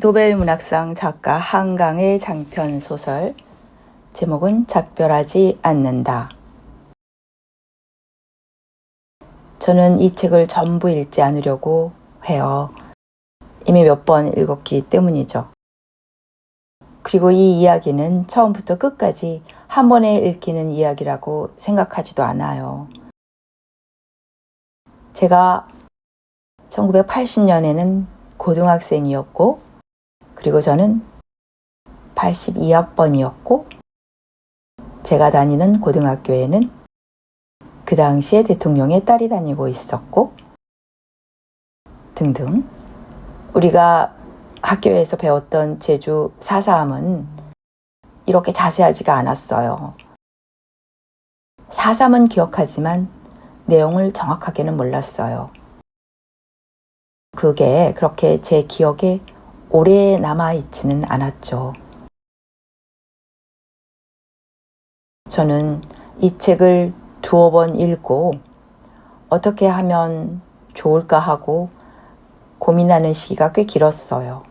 노벨문학상 작가 한강의 장편 소설, 제목은 작별하지 않는다. 저는 이 책을 전부 읽지 않으려고 해요. 이미 몇 번 읽었기 때문이죠. 그리고 이 이야기는 처음부터 끝까지 한 번에 읽히는 이야기라고 생각하지도 않아요. 제가 1980년에는 고등학생이었고, 그리고 저는 82학번이었고, 제가 다니는 고등학교에는 그 당시에 대통령의 딸이 다니고 있었고, 등등. 우리가 학교에서 배웠던 제주 4.3은 이렇게 자세하지가 않았어요. 4.3은 기억하지만 내용을 정확하게는 몰랐어요. 그게 그렇게 제 기억에 오래 남아있지는 않았죠. 저는 이 책을 두어 번 읽고 어떻게 하면 좋을까 하고 고민하는 시기가 꽤 길었어요.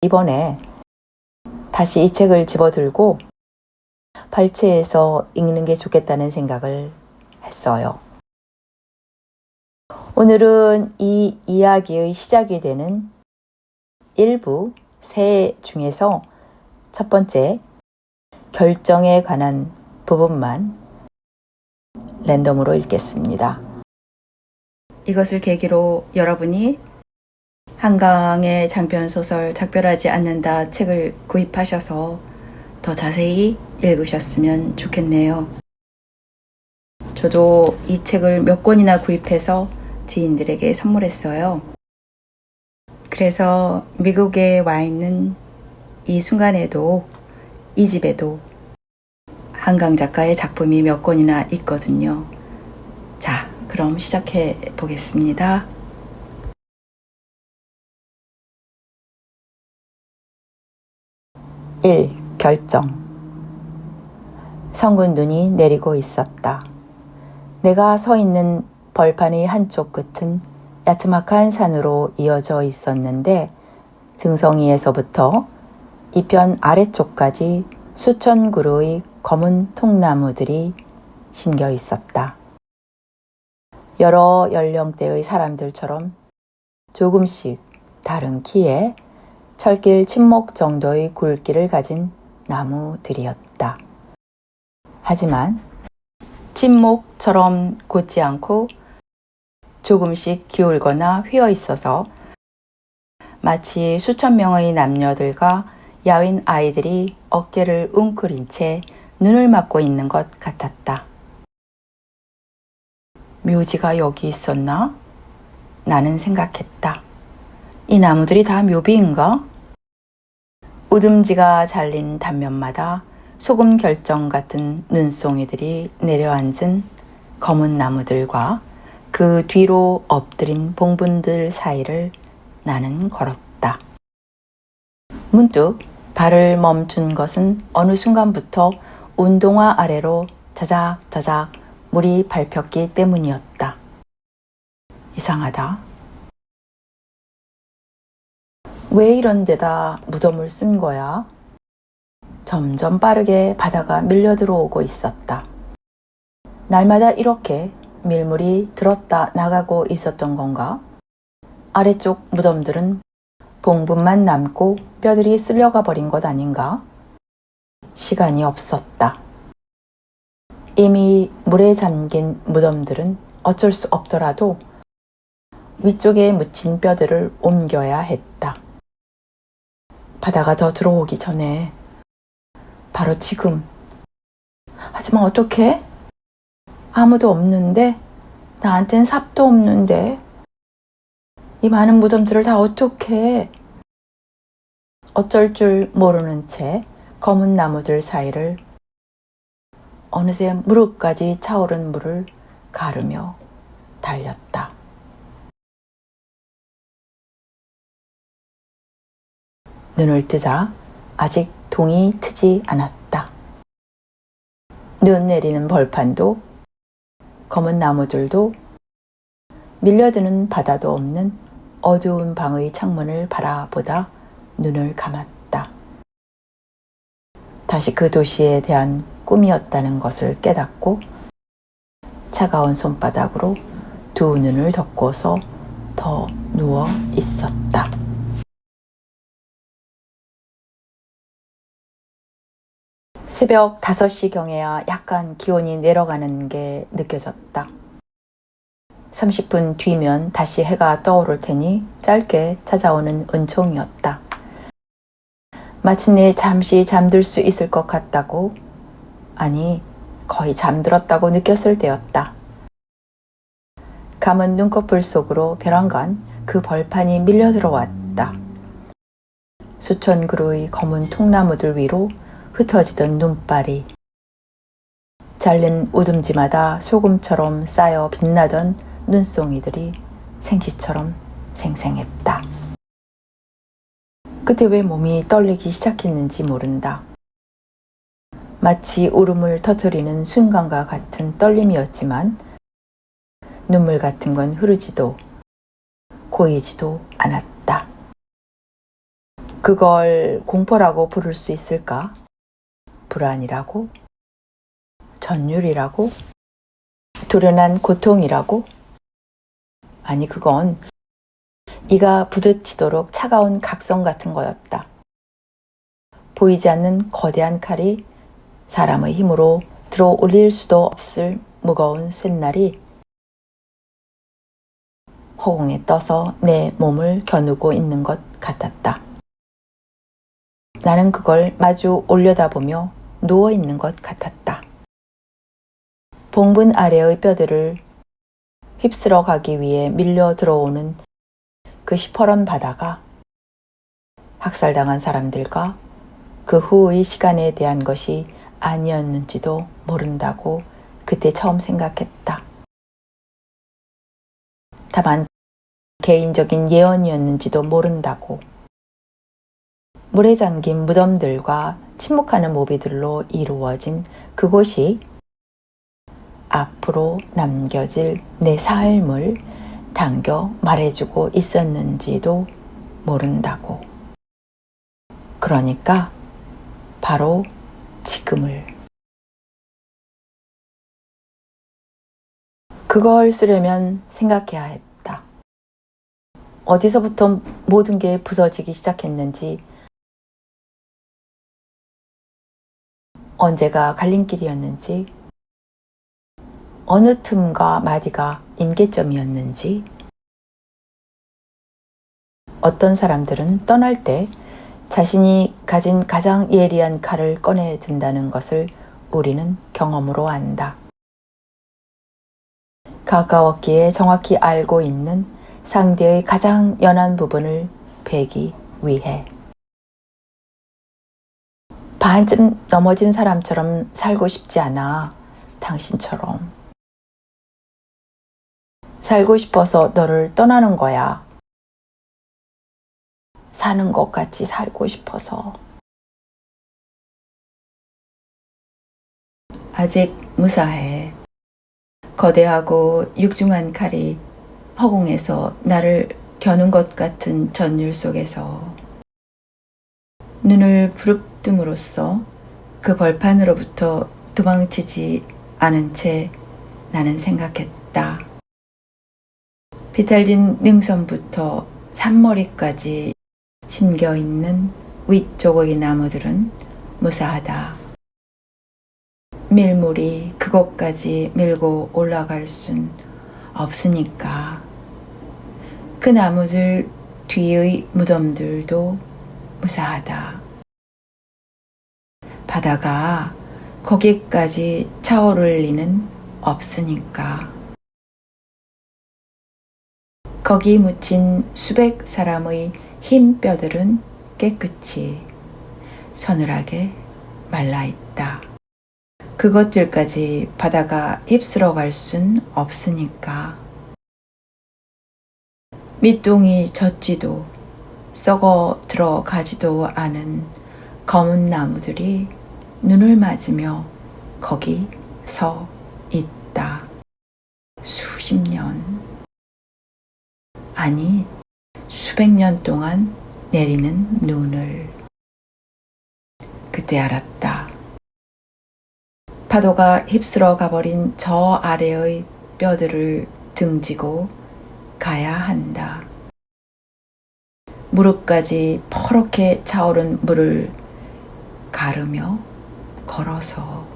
이번에 다시 이 책을 집어들고 발췌해서 읽는 게 좋겠다는 생각을 했어요. 오늘은 이 이야기의 시작이 되는 일부 세 중에서 첫 번째, 결정에 관한 부분만 랜덤으로 읽겠습니다. 이것을 계기로 여러분이 한강의 장편소설 작별하지 않는다 책을 구입하셔서 더 자세히 읽으셨으면 좋겠네요. 저도 이 책을 몇 권이나 구입해서 지인들에게 선물했어요. 그래서 미국에 와 있는 이 순간에도 이 집에도 한강 작가의 작품이 몇 권이나 있거든요. 자, 그럼 시작해 보겠습니다. 일. 결정. 성군 눈이 내리고 있었다. 내가 서 있는 벌판의 한쪽 끝은 야트막한 산으로 이어져 있었는데 등성이에서부터 이편 아래쪽까지 수천 그루의 검은 통나무들이 심겨 있었다. 여러 연령대의 사람들처럼 조금씩 다른 키에 철길 침목 정도의 굵기를 가진 나무들이었다. 하지만 침목처럼 곧지 않고 조금씩 기울거나 휘어 있어서 마치 수천 명의 남녀들과 야윈 아이들이 어깨를 웅크린 채 눈을 막고 있는 것 같았다. 묘지가 여기 있었나? 나는 생각했다. 이 나무들이 다 묘비인가? 우듬지가 잘린 단면마다 소금 결정 같은 눈송이들이 내려앉은 검은 나무들과 그 뒤로 엎드린 봉분들 사이를 나는 걸었다. 문득 발을 멈춘 것은 어느 순간부터 운동화 아래로 자작자작 물이 밟혔기 때문이었다. 이상하다. 왜 이런 데다 무덤을 쓴 거야? 점점 빠르게 바다가 밀려 들어오고 있었다. 날마다 이렇게 밀물이 들었다 나가고 있었던 건가? 아래쪽 무덤들은 봉분만 남고 뼈들이 쓸려가 버린 것 아닌가? 시간이 없었다. 이미 물에 잠긴 무덤들은 어쩔 수 없더라도 위쪽에 묻힌 뼈들을 옮겨야 했다. 바다가 더 들어오기 전에, 바로 지금. 하지만 어떡해? 아무도 없는데, 나한텐 삽도 없는데, 이 많은 무덤들을 다 어떡해? 어쩔 줄 모르는 채 검은 나무들 사이를 어느새 무릎까지 차오른 물을 가르며 달렸다. 눈을 뜨자 아직 동이 트지 않았다. 눈 내리는 벌판도 검은 나무들도 밀려드는 바다도 없는 어두운 방의 창문을 바라보다 눈을 감았다. 다시 그 도시에 대한 꿈이었다는 것을 깨닫고 차가운 손바닥으로 두 눈을 덮고서 더 누워 있었다. 새벽 5시경에야 약간 기온이 내려가는 게 느껴졌다. 30분 뒤면 다시 해가 떠오를 테니 짧게 찾아오는 은총이었다. 마침내 잠시 잠들 수 있을 것 같다고, 아니 거의 잠들었다고 느꼈을 때였다. 감은 눈꺼풀 속으로 벼랑간 그 벌판이 밀려 들어왔다. 수천 그루의 검은 통나무들 위로 흩어지던 눈발이, 잘린 우듬지마다 소금처럼 쌓여 빛나던 눈송이들이 생시처럼 생생했다. 그때 왜 몸이 떨리기 시작했는지 모른다. 마치 울음을 터뜨리는 순간과 같은 떨림이었지만 눈물 같은 건 흐르지도 고이지도 않았다. 그걸 공포라고 부를 수 있을까? 불안이라고? 전율이라고? 도련한 고통이라고? 아니, 그건 이가 부딪히도록 차가운 각성 같은 거였다. 보이지 않는 거대한 칼이 사람의 힘으로 들어 올릴 수도 없을 무거운 쇳날이 허공에 떠서 내 몸을 겨누고 있는 것 같았다. 나는 그걸 마주 올려다보며 누워있는 것 같았다. 봉분 아래의 뼈들을 휩쓸어 가기 위해 밀려 들어오는 그 시퍼런 바다가 학살당한 사람들과 그 후의 시간에 대한 것이 아니었는지도 모른다고 그때 처음 생각했다. 다만 개인적인 예언이었는지도 모른다고. 물에 잠긴 무덤들과 침묵하는 모비들로 이루어진 그곳이 앞으로 남겨질 내 삶을 당겨 말해주고 있었는지도 모른다고. 그러니까 바로 지금을. 그걸 쓰려면 생각해야 했다. 어디서부터 모든 게 부서지기 시작했는지, 언제가 갈림길이었는지, 어느 틈과 마디가 임계점이었는지, 어떤 사람들은 떠날 때 자신이 가진 가장 예리한 칼을 꺼내 든다는 것을 우리는 경험으로 안다. 가까웠기에 정확히 알고 있는 상대의 가장 연한 부분을 베기 위해. 반쯤 넘어진 사람처럼 살고 싶지 않아. 당신처럼. 살고 싶어서 너를 떠나는 거야. 사는 것 같이 살고 싶어서. 아직 무사해. 거대하고 육중한 칼이 허공에서 나를 겨눈 것 같은 전율 속에서 눈을 부릅뜸으로써 그 벌판으로부터 도망치지 않은 채 나는 생각했다. 비탈진 능선부터 산머리까지 심겨있는 위쪽의 나무들은 무사하다. 밀물이 그곳까지 밀고 올라갈 순 없으니까. 그 나무들 뒤의 무덤들도 무사하다. 바다가 거기까지 차오를 리는 없으니까. 거기 묻힌 수백 사람의 흰 뼈들은 깨끗이 서늘하게 말라있다. 그것들까지 바다가 휩쓸어 갈 순 없으니까. 밑동이 젖지도 썩어 들어가지도 않은 검은 나무들이 눈을 맞으며 거기 서 있다. 수십 년, 아니 수백 년 동안 내리는 눈을. 그때 알았다. 파도가 휩쓸어 가버린 저 아래의 뼈들을 등지고 가야 한다. 무릎까지 퍼렇게 차오른 물을 가르며 걸어서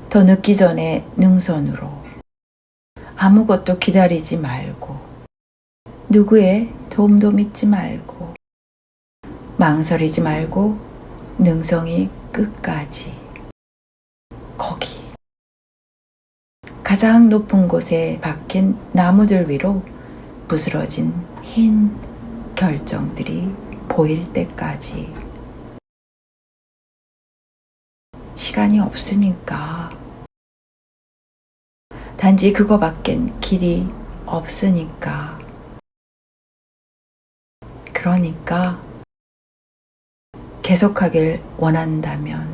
더 늦기 전에 능선으로. 아무것도 기다리지 말고 누구의 도움도 믿지 말고 망설이지 말고 능성이 끝까지. 거기 가장 높은 곳에 박힌 나무들 위로 부스러진 흰 결정들이 보일 때까지. 시간이 없으니까. 단지 그거밖엔 길이 없으니까. 그러니까 계속하길 원한다면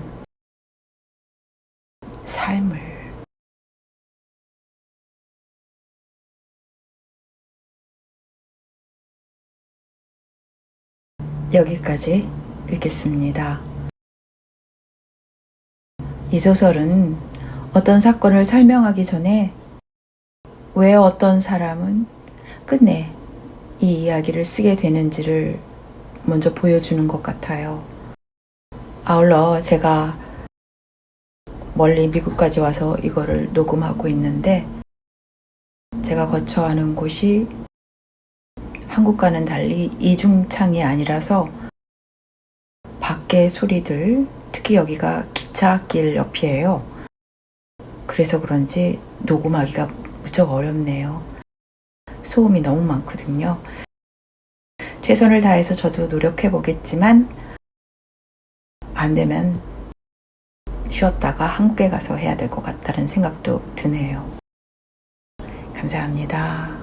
삶을. 여기까지 읽겠습니다. 이 소설은 어떤 사건을 설명하기 전에 왜 어떤 사람은 끝내 이 이야기를 쓰게 되는지를 먼저 보여주는 것 같아요. 아울러 제가 멀리 미국까지 와서 이거를 녹음하고 있는데 제가 거처하는 곳이 한국과는 달리 이중창이 아니라서 밖의 소리들, 특히 여기가 기차길 옆이에요. 그래서 그런지 녹음하기가 무척 어렵네요. 소음이 너무 많거든요. 최선을 다해서 저도 노력해 보겠지만 안 되면 쉬었다가 한국에 가서 해야 될 것 같다는 생각도 드네요. 감사합니다.